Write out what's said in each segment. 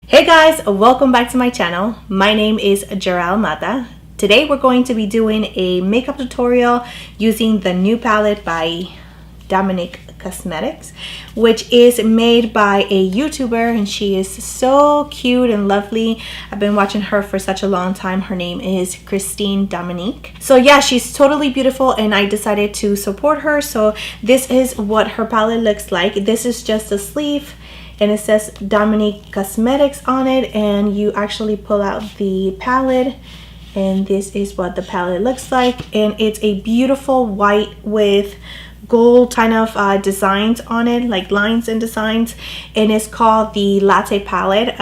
Hey guys, welcome back to my channel. My name is Gerel Matta. Today we're going to be doing a makeup tutorial using the new palette by Dominique Cosmetics, which is made by a YouTuber, and she is so cute and lovely. I've been watching her for such a long time. Her name is Christine Dominique. So yeah, she's totally beautiful and I decided to support her. So this is what her palette looks like. This is just a sleeve and it says Dominique Cosmetics on it, and you actually pull out the palette and this is what the palette looks like. And it's a beautiful white with gold kind of designs on it, like lines and designs, and it's called the Latte Palette.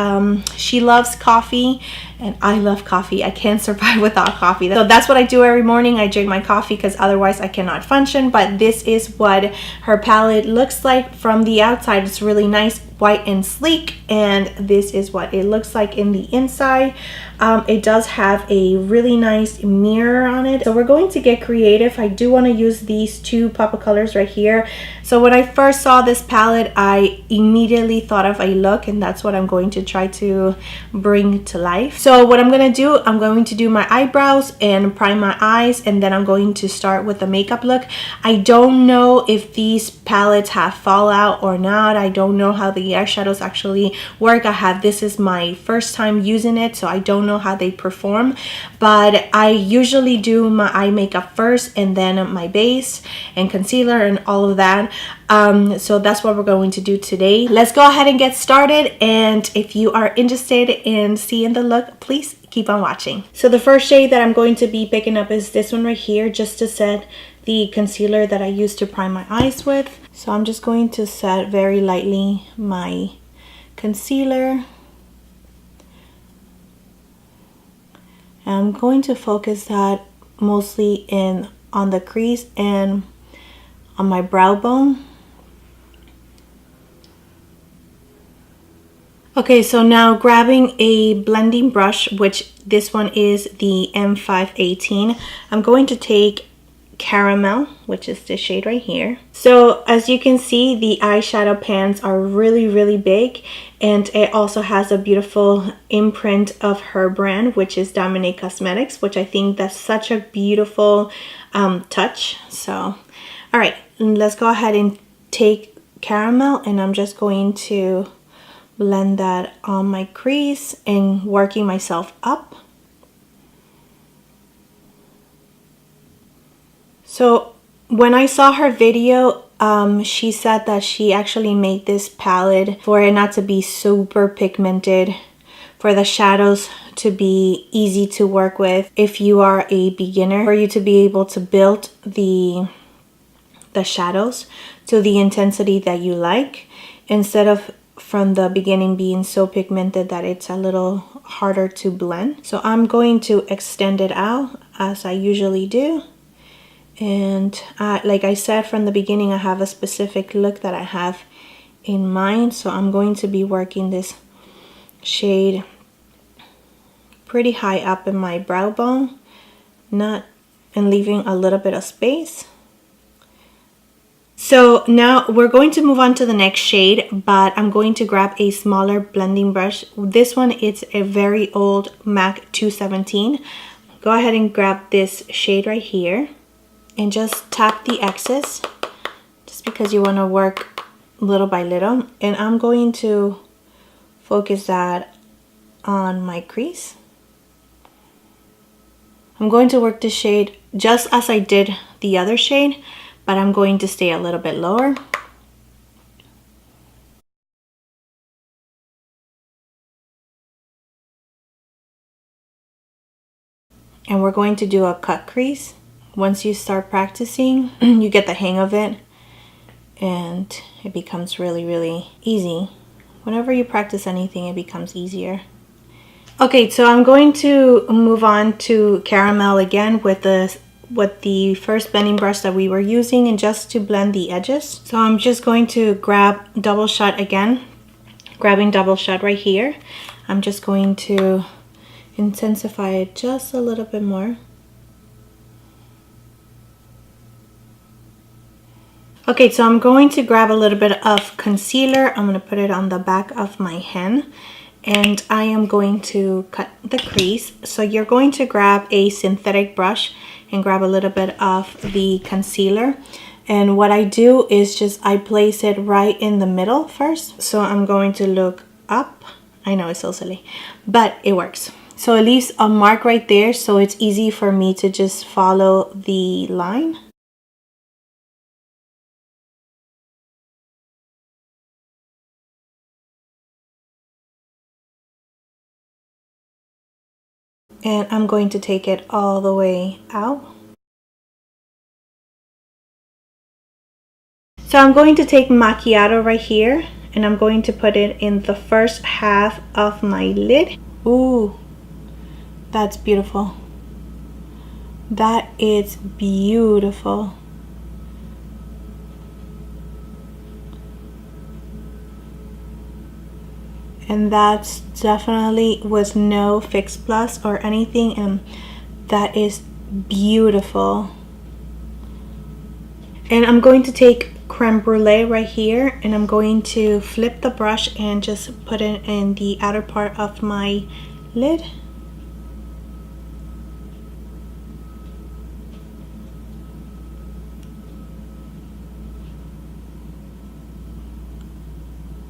She loves coffee and I love coffee. I can't survive without coffee. So that's what I do every morning. I drink my coffee because otherwise I cannot function. But this is what her palette looks like from the outside. It's really nice, white and sleek, and this is what it looks like in the inside. It does have a really nice mirror on it. So we're going to get creative. I do want to use these two pop of colors right here. So when I first saw this palette, I immediately thought of a look, and that's what I'm going to try to bring to life. So what I'm going to do, I'm going to do my eyebrows and prime my eyes, and then I'm going to start with the makeup look. I don't know if these palettes have fallout or not. I don't know how the eyeshadows actually work. This is my first time using it, so I don't know how they perform, but I usually do my eye makeup first and then my base and concealer and all of that. So that's what we're going to do today. Let's go ahead and get started, and if you are interested in seeing the look, please keep on watching. So the first shade that I'm going to be picking up is this one right here, just to set the concealer that I used to prime my eyes with. So I'm just going to set very lightly my concealer. I'm going to focus that mostly on the crease and on my brow bone. Okay, so now grabbing a blending brush, which this one is the M518, I'm going to take Caramel, which is this shade right here. So as you can see, the eyeshadow pans are really big, and it also has a beautiful imprint of her brand, which is Dominique Cosmetics, which I think that's such a beautiful touch. So all right, let's go ahead and take Caramel, and I'm just going to blend that on my crease and working myself up. So when I saw her video, she said that she actually made this palette for it not to be super pigmented, for the shadows to be easy to work with if you are a beginner, for you to be able to build the shadows to the intensity that you like, instead of from the beginning being so pigmented that it's a little harder to blend. So I'm going to extend it out as I usually do. And like I said from the beginning, I have a specific look that I have in mind. So I'm going to be working this shade pretty high up in my brow bone, and leaving a little bit of space. So now we're going to move on to the next shade, but I'm going to grab a smaller blending brush. This one is a very old MAC 217. Go ahead and grab this shade right here and just tap the excess, just because you want to work little by little. And I'm going to focus that on my crease. I'm going to work this shade just as I did the other shade, but I'm going to stay a little bit lower. And we're going to do a cut crease. Once you start practicing, you get the hang of it, and it becomes really easy. Whenever you practice anything, it becomes easier. Okay, so I'm going to move on to Caramel again with the first blending brush that we were using, and just to blend the edges. So I'm just going to grab double shot again, grabbing double shot right here. I'm just going to intensify it just a little bit more. Okay, so I'm going to grab a little bit of concealer. I'm going to put it on the back of my hand, and I am going to cut the crease. So you're going to grab a synthetic brush and grab a little bit of the concealer. And what I do is just I place it right in the middle first. So I'm going to look up. I know it's so silly, but it works. So it leaves a mark right there, so it's easy for me to just follow the line. And I'm going to take it all the way out. So I'm going to take macchiato right here, and I'm going to put it in the first half of my lid. Ooh, that's beautiful. That is beautiful. And that's definitely with no Fix Plus or anything, and that is beautiful. And I'm going to take creme brulee right here, and I'm going to flip the brush and just put it in the outer part of my lid.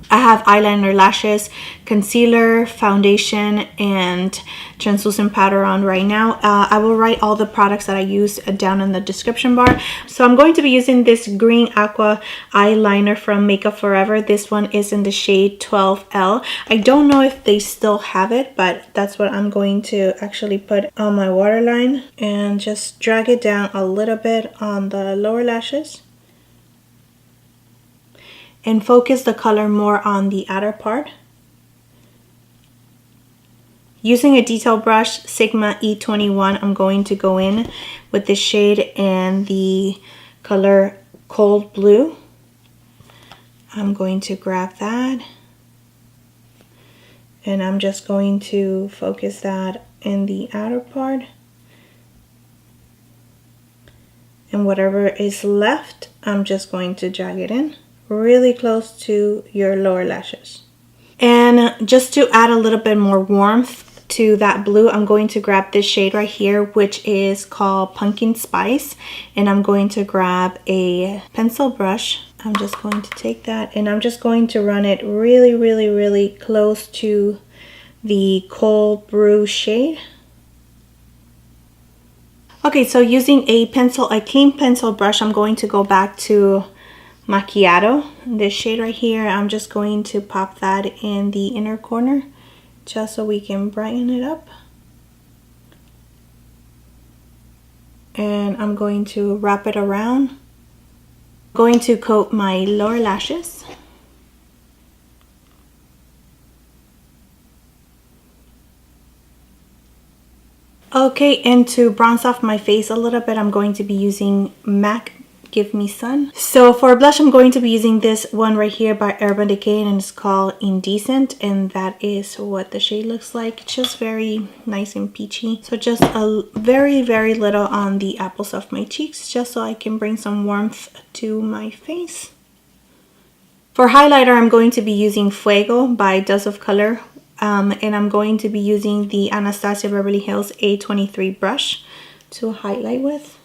I have eyeliner, lashes, concealer, foundation, and translucent powder on right now. I will write all the products that I use down in the description bar. So I'm going to be using this green aqua eyeliner from Makeup Forever. This one is in the shade 12L. I don't know if they still have it, but that's what I'm going to actually put on my waterline and just drag it down a little bit on the lower lashes. And focus the color more on the outer part. Using a detail brush, Sigma E21, I'm going to go in with the shade and the color Cold Blue. I'm going to grab that, and I'm just going to focus that in the outer part. And whatever is left, I'm just going to drag it in really close to your lower lashes. And just to add a little bit more warmth to that blue, I'm going to grab this shade right here, which is called Pumpkin Spice, and I'm going to grab a pencil brush. I'm just going to take that, and I'm just going to run it really close to the Cold Brew shade. Okay, so using a clean pencil brush, I'm going to go back to Macchiato, this shade right here. I'm just going to pop that in the inner corner just so we can brighten it up. And I'm going to wrap it around. I'm going to coat my lower lashes. Okay, and to bronze off my face a little bit, I'm going to be using MAC Give Me Sun. So for blush, I'm going to be using this one right here by Urban Decay, and it's called Indecent, and that is what the shade looks like. It's just very nice and peachy. So just a very little on the apples of my cheeks, just so I can bring some warmth to my face. For highlighter, I'm going to be using Fuego by Dose of Color, and I'm going to be using the Anastasia Beverly Hills A23 brush to highlight with.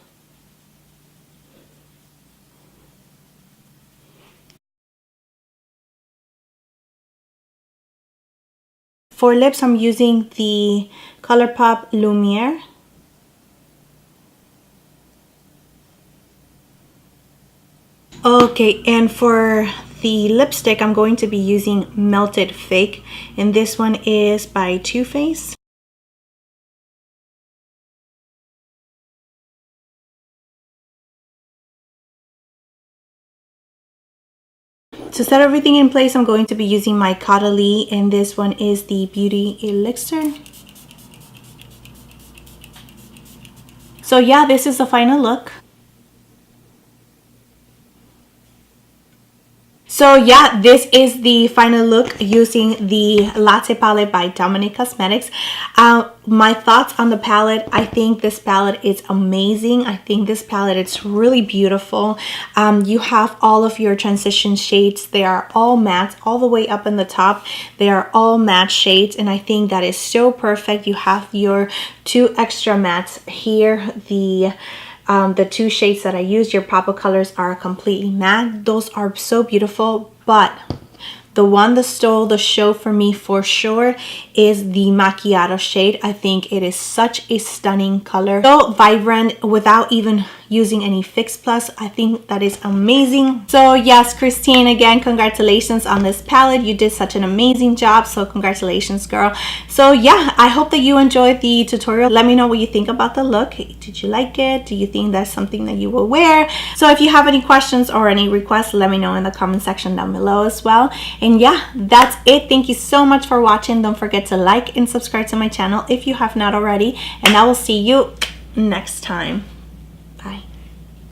For lips, I'm using the Colourpop Lumiere. Okay, and for the lipstick, I'm going to be using Melted Fake, and this one is by Too Faced. To set everything in place, I'm going to be using my CAUDALIE, and this one is the Beauty Elixir. So yeah, this is the final look. So yeah, this is the final look using the Latte Palette by Dominique Cosmetics. My thoughts on the palette: I think this palette is amazing. I think this palette is really beautiful. You have all of your transition shades. They are all matte all the way up in the top. They are all matte shades, and I think that is so perfect. You have your 2 extra mattes here. The 2 shades that I used, your pop-up colors, are completely matte. Those are so beautiful, but the one that stole the show for me for sure is the macchiato shade. I think it is such a stunning color, so vibrant without even using any Fix Plus. I think that is amazing. So yes, Christine, again, congratulations on this palette. You did such an amazing job, so congratulations, girl. So yeah, I hope that you enjoyed the tutorial. Let me know what you think about the look. Did you like it? Do you think that's something that you will wear? So if you have any questions or any requests, let me know in the comment section down below as well. And yeah, that's it. Thank you so much for watching. Don't forget to like and subscribe to my channel if you have not already, and I will see you next time.